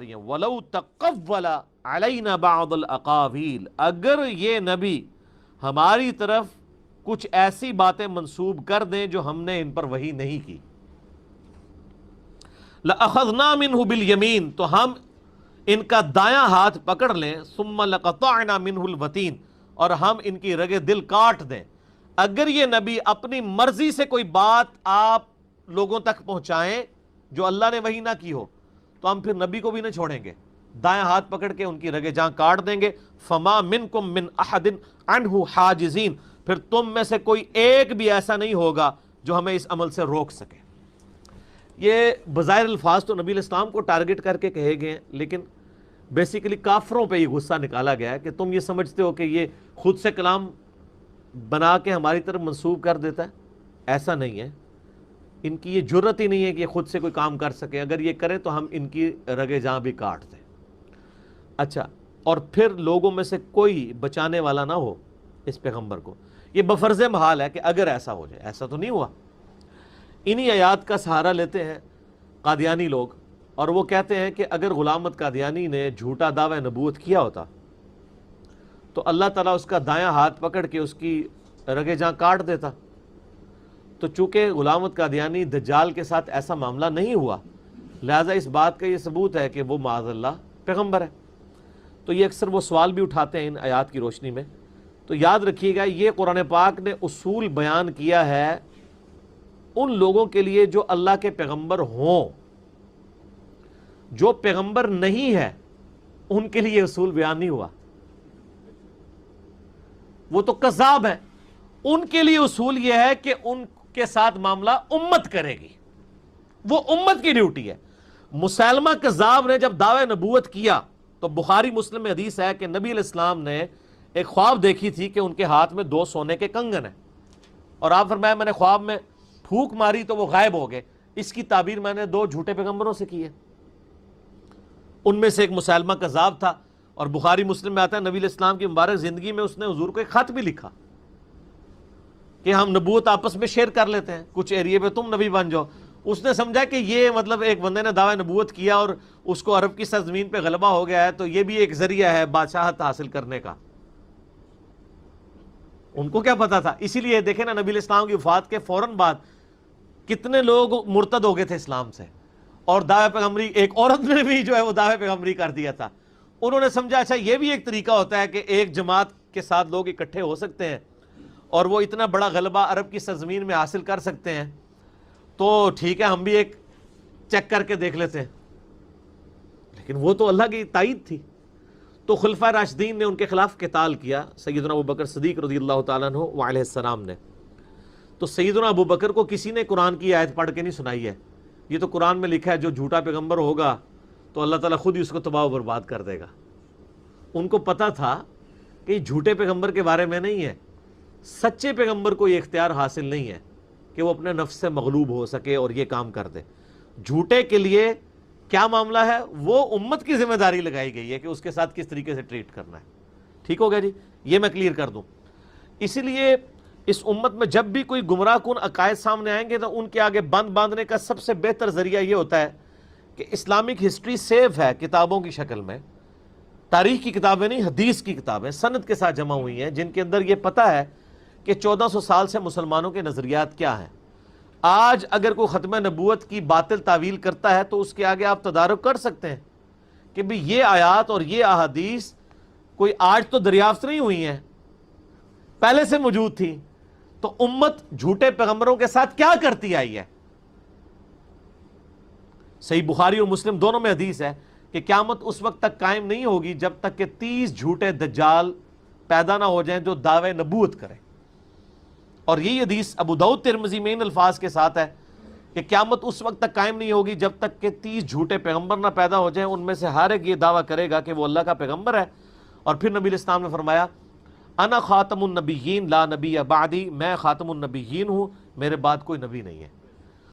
وَلَوْ تَقَوَّلَ عَلَيْنَا بَعْضَ الْأَقَاوِيلِ، اگر یہ نبی ہماری طرف کچھ ایسی باتیں منسوب کر دیں جو ہم نے ان پر وحی نہیں کی، لَأَخَذْنَا مِنْهُ بِالْيَمِينِ، تو ہم ان کا دایاں ہاتھ پکڑ لیں، ثُمَّ لَقَطَعْنَا مِنْهُ الْوَتِينَ، اور ہم ان کی رگے دل کاٹ دیں۔ اگر یہ نبی اپنی مرضی سے کوئی بات آپ لوگوں تک پہنچائیں جو اللہ نے وحی نہ کی ہو، تو ہم پھر نبی کو بھی نہ چھوڑیں گے، دائیں ہاتھ پکڑ کے ان کی رگے جاں کاٹ دیں گے۔ فما منکم من احد عنہ حاجزین، پھر تم میں سے کوئی ایک بھی ایسا نہیں ہوگا جو ہمیں اس عمل سے روک سکے۔ یہ بظاہر الفاظ تو نبی علیہ السلام کو ٹارگٹ کر کے کہے گئے ہیں، لیکن بیسیکلی کافروں پہ یہ غصہ نکالا گیا ہے کہ تم یہ سمجھتے ہو کہ یہ خود سے کلام بنا کے ہماری طرف منسوب کر دیتا ہے، ایسا نہیں ہے۔ ان کی یہ جرت ہی نہیں ہے کہ یہ خود سے کوئی کام کر سکے، اگر یہ کریں تو ہم ان کی رگے جاں بھی کاٹ دیں۔ اچھا، اور پھر لوگوں میں سے کوئی بچانے والا نہ ہو اس پیغمبر کو، یہ بفرض محال ہے کہ اگر ایسا ہو جائے، ایسا تو نہیں ہوا۔ انہی آیات کا سہارا لیتے ہیں قادیانی لوگ، اور وہ کہتے ہیں کہ اگر غلام احمد قادیانی نے جھوٹا دعوی نبوت کیا ہوتا تو اللہ تعالیٰ اس کا دایاں ہاتھ پکڑ کے اس کی رگے جاں کاٹ دیتا۔ تو چونکہ غلام احمد قادیانی دجال کے ساتھ ایسا معاملہ نہیں ہوا، لہٰذا اس بات کا یہ ثبوت ہے کہ وہ معاذ اللہ پیغمبر ہے۔ تو یہ اکثر وہ سوال بھی اٹھاتے ہیں ان آیات کی روشنی میں۔ تو یاد رکھیے گا، یہ قرآن پاک نے اصول بیان کیا ہے ان لوگوں کے لیے جو اللہ کے پیغمبر ہوں۔ جو پیغمبر نہیں ہے ان کے لیے اصول بیان نہیں ہوا، وہ تو کذاب ہے۔ ان کے لیے اصول یہ ہے کہ ان کے ساتھ معاملہ امت کرے گی، وہ امت کی ڈیوٹی ہے۔ مسیلمہ کذاب نے جب دعوی نبوت کیا تو بخاری مسلم میں حدیث ہے کہ نبی علیہ السلام نے ایک خواب دیکھی تھی کہ ان کے ہاتھ میں 2 سونے کے کنگن ہیں، اور آپ فرمایا میں نے خواب میں پھونک ماری تو وہ غائب ہو گئے۔ اس کی تعبیر میں نے 2 جھوٹے پیغمبروں سے کی ہے۔ ان میں سے ایک مسیلمہ کذاب تھا، اور بخاری مسلم میں آتا ہے نبی علیہ السلام کی مبارک زندگی میں اس نے حضور کو ایک خط بھی لکھا کہ ہم نبوت آپس میں شیئر کر لیتے ہیں، کچھ ایریے پہ تم نبی بن جاؤ۔ اس نے سمجھا کہ یہ مطلب ایک بندے نے دعوی نبوت کیا اور اس کو عرب کی سرزمین پہ غلبہ ہو گیا ہے، تو یہ بھی ایک ذریعہ ہے بادشاہت حاصل کرنے کا۔ ان کو کیا پتا تھا؟ اسی لیے دیکھیں نا، نبی علیہ السلام کی وفات کے فوراً بعد کتنے لوگ مرتد ہو گئے تھے اسلام سے، اور دعوی پیغمبری، ایک عورت نے بھی جو ہے وہ دعوی پیغمبری کر دیا تھا۔ انہوں نے سمجھا اچھا یہ بھی ایک طریقہ ہوتا ہے کہ ایک جماعت کے ساتھ لوگ اکٹھے ہو سکتے ہیں اور وہ اتنا بڑا غلبہ عرب کی سرزمین میں حاصل کر سکتے ہیں، تو ٹھیک ہے ہم بھی ایک چیک کر کے دیکھ لیتے ہیں۔ لیکن وہ تو اللہ کی تائید تھی، تو خلفائے راشدین نے ان کے خلاف قتال کیا، سیدنا ابوبکر صدیق رضی اللہ تعالیٰ عنہ وعلیہ السلام نے۔ تو سیدنا ابوبکر کو کسی نے قرآن کی آیت پڑھ کے نہیں سنائی ہے، یہ تو قرآن میں لکھا ہے جو جھوٹا پیغمبر ہوگا تو اللہ تعالیٰ خود ہی اس کو تباہ و برباد کر دے گا۔ ان کو پتا تھا کہ یہ جھوٹے پیغمبر کے بارے میں نہیں ہے، سچے پیغمبر کو یہ اختیار حاصل نہیں ہے کہ وہ اپنے نفس سے مغلوب ہو سکے اور یہ کام کر دے۔ جھوٹے کے لیے کیا معاملہ ہے، وہ امت کی ذمہ داری لگائی گئی ہے کہ اس کے ساتھ کس طریقے سے ٹریٹ کرنا ہے۔ ٹھیک ہو گیا جی، یہ میں کلیئر کر دوں۔ اسی لیے اس امت میں جب بھی کوئی گمراہ کن عقائد سامنے آئیں گے تو ان کے آگے بند باندھنے کا سب سے بہتر ذریعہ یہ ہوتا ہے کہ اسلامک ہسٹری سیف ہے کتابوں کی شکل میں، تاریخ کی کتابیں نہیں، حدیث کی کتابیں سند کے ساتھ جمع ہوئی ہیں، جن کے اندر یہ پتہ ہے کہ 1400 سال سے مسلمانوں کے نظریات کیا ہیں۔ آج اگر کوئی ختم نبوت کی باطل تعویل کرتا ہے تو اس کے آگے آپ تدارک کر سکتے ہیں کہ بھی یہ آیات اور یہ احادیث کوئی آج تو دریافت نہیں ہوئی ہیں، پہلے سے موجود تھی۔ تو امت جھوٹے پیغمبروں کے ساتھ کیا کرتی آئی ہے؟ صحیح بخاری اور مسلم دونوں میں حدیث ہے کہ قیامت اس وقت تک قائم نہیں ہوگی جب تک کہ 30 جھوٹے دجال پیدا نہ ہو جائیں جو دعوے نبوت کریں۔ اور یہی حدیث ابو داؤد ترمذی میں ان الفاظ کے ساتھ ہے کہ قیامت اس وقت تک قائم نہیں ہوگی جب تک کہ 30 جھوٹے پیغمبر نہ پیدا ہو جائیں، ان میں سے ہر ایک یہ دعویٰ کرے گا کہ وہ اللہ کا پیغمبر ہے۔ اور پھر نبی علیہ السلام نے فرمایا انا خاتم النبیین لا نبی بعدی، میں خاتم النبیین ہوں، میرے بعد کوئی نبی نہیں ہے۔